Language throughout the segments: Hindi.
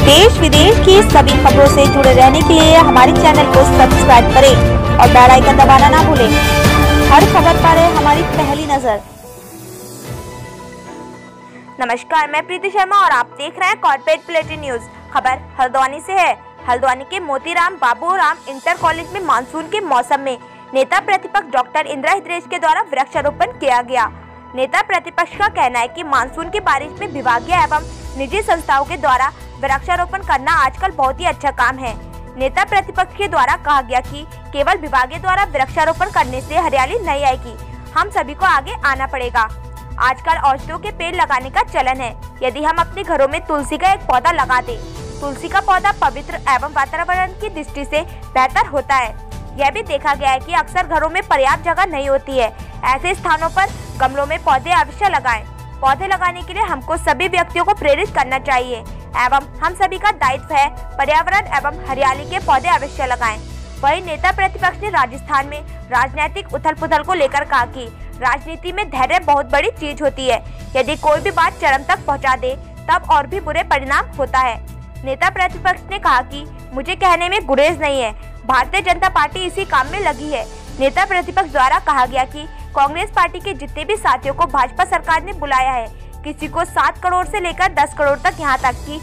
देश विदेश की सभी खबरों से जुड़े रहने के लिए हमारे चैनल को सब्सक्राइब करें और बेल आइकन दबाना ना भूलें। हर खबर पर है हमारी पहली नजर। नमस्कार, मैं प्रीति शर्मा और आप देख रहे हैं कॉर्पोरेट बुलेटिन न्यूज। खबर हल्द्वानी से है। हल्द्वानी के मोतीराम बाबूराम इंटर कॉलेज में मानसून के मौसम में नेता प्रतिपक्ष डॉक्टर इंदिरा हृदयेश के द्वारा वृक्षारोपण किया गया। नेता प्रतिपक्ष का कहना है कि मानसून की बारिश में विभागीय एवं निजी संस्थाओं के द्वारा वृक्षारोपण करना आजकल बहुत ही अच्छा काम है। नेता प्रतिपक्ष के द्वारा कहा गया कि केवल विभागीय द्वारा वृक्षारोपण करने से हरियाली नहीं आएगी, हम सभी को आगे आना पड़ेगा। आजकल औषधियों के पेड़ लगाने का चलन है। यदि हम अपने घरों में तुलसी का एक पौधा लगा दें, तुलसी का पौधा पवित्र एवं वातावरण की दृष्टि से बेहतर होता है। यह भी देखा गया है कि अक्सर घरों में पर्याप्त जगह नहीं होती है। ऐसे स्थानों पर गमलों में पौधे अवश्य लगाएं। पौधे लगाने के लिए हमको सभी व्यक्तियों को प्रेरित करना चाहिए एवं हम सभी का दायित्व है पर्यावरण एवं हरियाली के पौधे अवश्य लगाएं। वहीं नेता प्रतिपक्ष ने राजस्थान में राजनीतिक उथल पुथल को लेकर कहा कि राजनीति में धैर्य बहुत बड़ी चीज होती है। यदि कोई भी बात चरम तक पहुंचा दे तब और भी बुरे परिणाम होता है। नेता प्रतिपक्ष ने कहा कि मुझे कहने में गुरेज नहीं है, भारतीय जनता पार्टी इसी काम में लगी है। नेता प्रतिपक्ष द्वारा कहा गया कि कांग्रेस पार्टी के जितने भी साथियों को भाजपा सरकार ने बुलाया है, किसी को 7 करोड़ से लेकर 10 करोड़ तक, यहाँ तक कि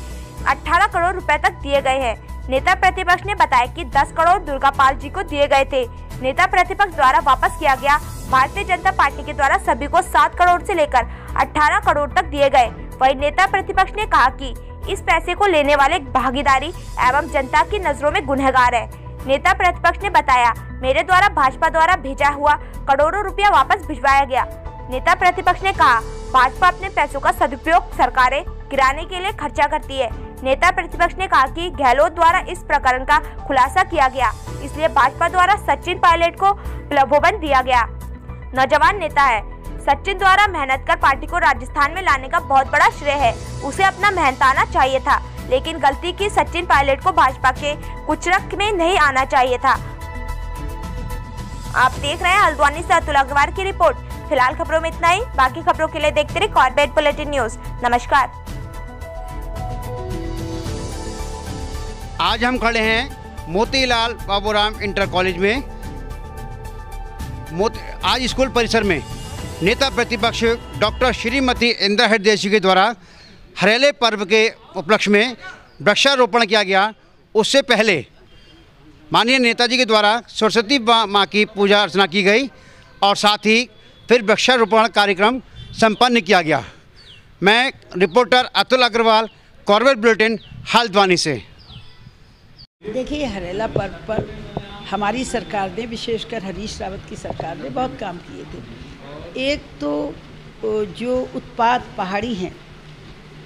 18 करोड़ रुपए तक दिए गए हैं। नेता प्रतिपक्ष ने बताया कि 10 करोड़ दुर्गापाल जी को दिए गए थे। नेता प्रतिपक्ष द्वारा वापस किया गया। भारतीय जनता पार्टी के द्वारा सभी को 7 करोड़ से लेकर 18 करोड़ तक दिए गए। वही नेता प्रतिपक्ष ने कहा कि इस पैसे को लेने वाले भागीदारी एवं जनता की नजरों में गुनहगार है। नेता प्रतिपक्ष ने बताया, मेरे द्वारा भाजपा द्वारा भेजा हुआ करोड़ों रुपया वापस भिजवाया गया। नेता प्रतिपक्ष ने कहा, भाजपा अपने पैसों का सदुपयोग सरकारें गिराने के लिए खर्चा करती है। नेता प्रतिपक्ष ने कहा कि गहलोत द्वारा इस प्रकरण का खुलासा किया गया, इसलिए भाजपा द्वारा सचिन पायलट को प्रलोभन दिया गया। नौजवान नेता है, सचिन द्वारा मेहनत कर पार्टी को राजस्थान में लाने का बहुत बड़ा श्रेय है। उसे अपना मेहनताना चाहिए था, लेकिन गलती की सचिन पायलट को भाजपा के कुचरक में नहीं आना चाहिए था। आप देख रहे हैं हल्द्वानी से अतुल अग्रवाल की रिपोर्ट। फिलहाल खबरों में इतना ही। बाकी खबरों के लिए देखते रहिए कॉर्पोरेट बुलेटिन न्यूज। नमस्कार। आज हम खड़े हैं मोतीलाल बाबूराम इंटर कॉलेज में। आज स्कूल परिसर में नेता प्रतिपक्ष डॉक्टर श्रीमती इंदिरा हृदयेश के द्वारा हरेले पर्व के उपलक्ष्य में वृक्षारोपण किया गया। उससे पहले माननीय नेताजी के द्वारा सरस्वती माँ की पूजा अर्चना की गई और साथ ही फिर वृक्षारोपण कार्यक्रम संपन्न किया गया। मैं reporter Atul Agrawal, corporate bulletin, Haldwani से। देखिए, हरेला पर्व पर हमारी सरकार ने, विशेषकर हरीश रावत की सरकार ने बहुत काम किए थे। एक तो जो उत्पाद पहाड़ी हैं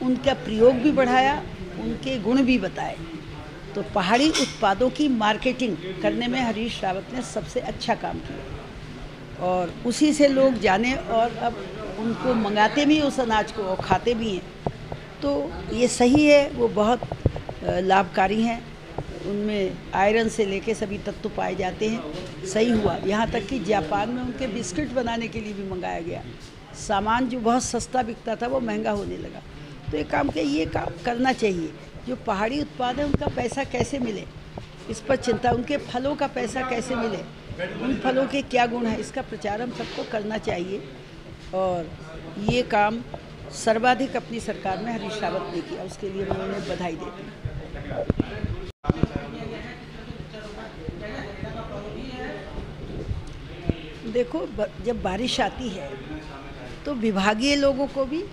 उनका प्रयोग भी बढ़ाया, उनके गुण भी बताए। तो पहाड़ी उत्पादों की मार्केटिंग करने में हरीश रावत ने सबसे अच्छा काम किया और उसी से लोग जाने और अब उनको मंगाते भी उस अनाज को और खाते भी हैं। तो ये सही है, वो बहुत लाभकारी हैं। उनमें आयरन से लेके सभी तत्व पाए जाते हैं। सही हुआ, यहाँ तक कि जापान में उनके बिस्किट बनाने के लिए भी मंगाया गया। सामान जो बहुत सस्ता बिकता था वो महंगा होने लगा। तो ये काम करना चाहिए। जो पहाड़ी उत्पाद है उनका पैसा कैसे मिले, इस पर चिंता। उनके फलों का पैसा कैसे मिले, उन फलों के क्या गुण है, इसका प्रचार हम सबको करना चाहिए। और ये काम सर्वाधिक अपनी सरकार में हरीश रावत ने किया, उसके लिए मैं उन्हें बधाई देती हूँ। देखो, जब बारिश आती है तो विभागीय लोगों को भी,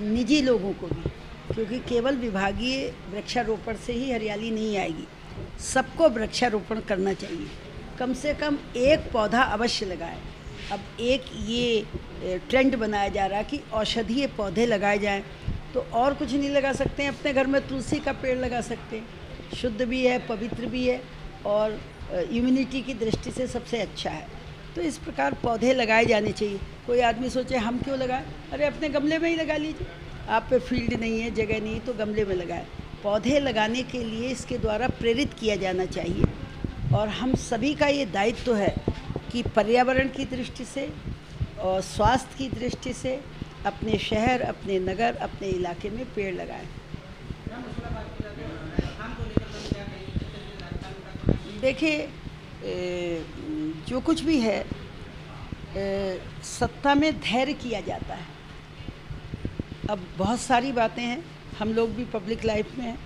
निजी लोगों को भी, क्योंकि केवल विभागीय वृक्षारोपण से ही हरियाली नहीं आएगी, सबको वृक्षारोपण करना चाहिए। कम से कम एक पौधा अवश्य लगाएं। अब एक ये ट्रेंड बनाया जा रहा है कि औषधीय पौधे लगाए जाएं, तो और कुछ नहीं लगा सकते हैं। अपने घर में तुलसी का पेड़ लगा सकते हैं, शुद्ध भी है, पवित्र भी है और इम्यूनिटी की दृष्टि से सबसे अच्छा है। तो इस प्रकार पौधे लगाए जाने चाहिए। कोई आदमी सोचे हम क्यों लगाएं, अरे अपने गमले में ही लगा लीजिए। आप पे फील्ड नहीं है, जगह नहीं है, तो गमले में लगाएं। पौधे लगाने के लिए इसके द्वारा प्रेरित किया जाना चाहिए और हम सभी का ये दायित्व है कि पर्यावरण की दृष्टि से और स्वास्थ्य की दृष्टि से अपने शहर, अपने नगर, अपने इलाके में पेड़ लगाएं। देखिए, जो कुछ भी है सत्ता में धैर्य किया जाता है। अब बहुत सारी बातें हैं, हम लोग भी पब्लिक लाइफ में हैं,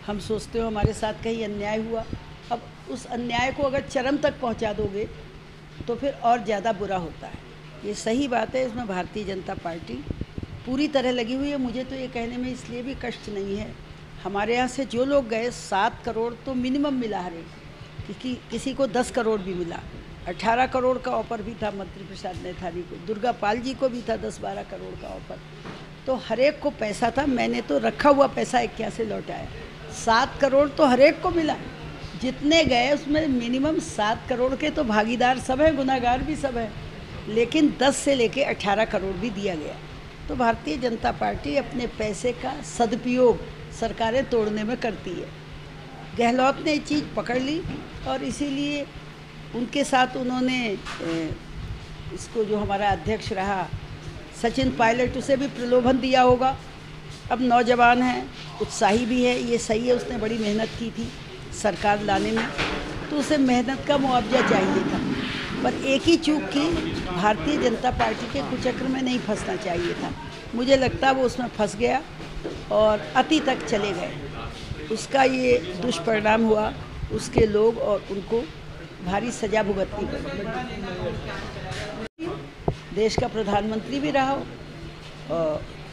हम सोचते हो हमारे साथ कहीं अन्याय हुआ, अब उस अन्याय को अगर चरम तक पहुंचा दोगे तो फिर और ज़्यादा बुरा होता है। ये सही बात है, इसमें भारतीय जनता पार्टी पूरी तरह लगी हुई है। मुझे तो ये कहने में इसलिए भी कष्ट नहीं है, हमारे यहाँ से जो लोग गए 7 करोड़ तो मिनिमम मिला हर एक, क्योंकि किसी को 10 करोड़ भी मिला, 18 करोड़ का ऑफर भी था मंत्री प्रसाद नैथानी को, दुर्गा पाल जी को भी था 10-12 करोड़ का ऑफर, तो हर एक को पैसा था। मैंने तो रखा हुआ पैसा 81 लौटाया। 7 करोड़ तो हर एक को मिला, जितने गए उसमें मिनिमम 7 करोड़ के तो भागीदार सब हैं, गुनाहगार भी सब हैं, लेकिन 10 से लेके 18 करोड़ भी दिया गया। तो भारतीय जनता पार्टी अपने पैसे का सदुपयोग सरकारें तोड़ने में करती है। गहलोत ने ये चीज़ पकड़ ली और इसीलिए उनके साथ उन्होंने इसको जो हमारा अध्यक्ष रहा सचिन पायलट, उसे भी प्रलोभन दिया होगा। अब नौजवान है, उत्साही भी है, ये सही है, उसने बड़ी मेहनत की थी सरकार लाने में, तो उसे मेहनत का मुआवजा चाहिए था। पर एक ही चूक की, भारतीय जनता पार्टी के कुचक्र में नहीं फंसना चाहिए था। मुझे लगता वो उसमें फंस गया और अति तक चले गए, उसका ये दुष्परिणाम हुआ। उसके लोग और उनको भारी सजा भुगतनी पड़ी। देश का प्रधानमंत्री भी रहा हो,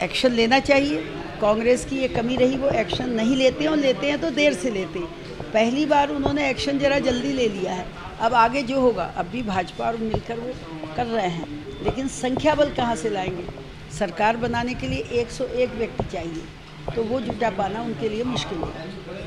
एक्शन लेना चाहिए। कांग्रेस की ये कमी रही, वो एक्शन नहीं लेते हैं, और लेते हैं तो देर से लेते हैं। पहली बार उन्होंने एक्शन जरा जल्दी ले लिया है, अब आगे जो होगा, अब भी भाजपा और मिलकर वो कर रहे हैं, लेकिन संख्या बल कहाँ से लाएंगे? सरकार बनाने के लिए 101 व्यक्ति चाहिए, तो वो जुटा पाना उनके लिए मुश्किल है।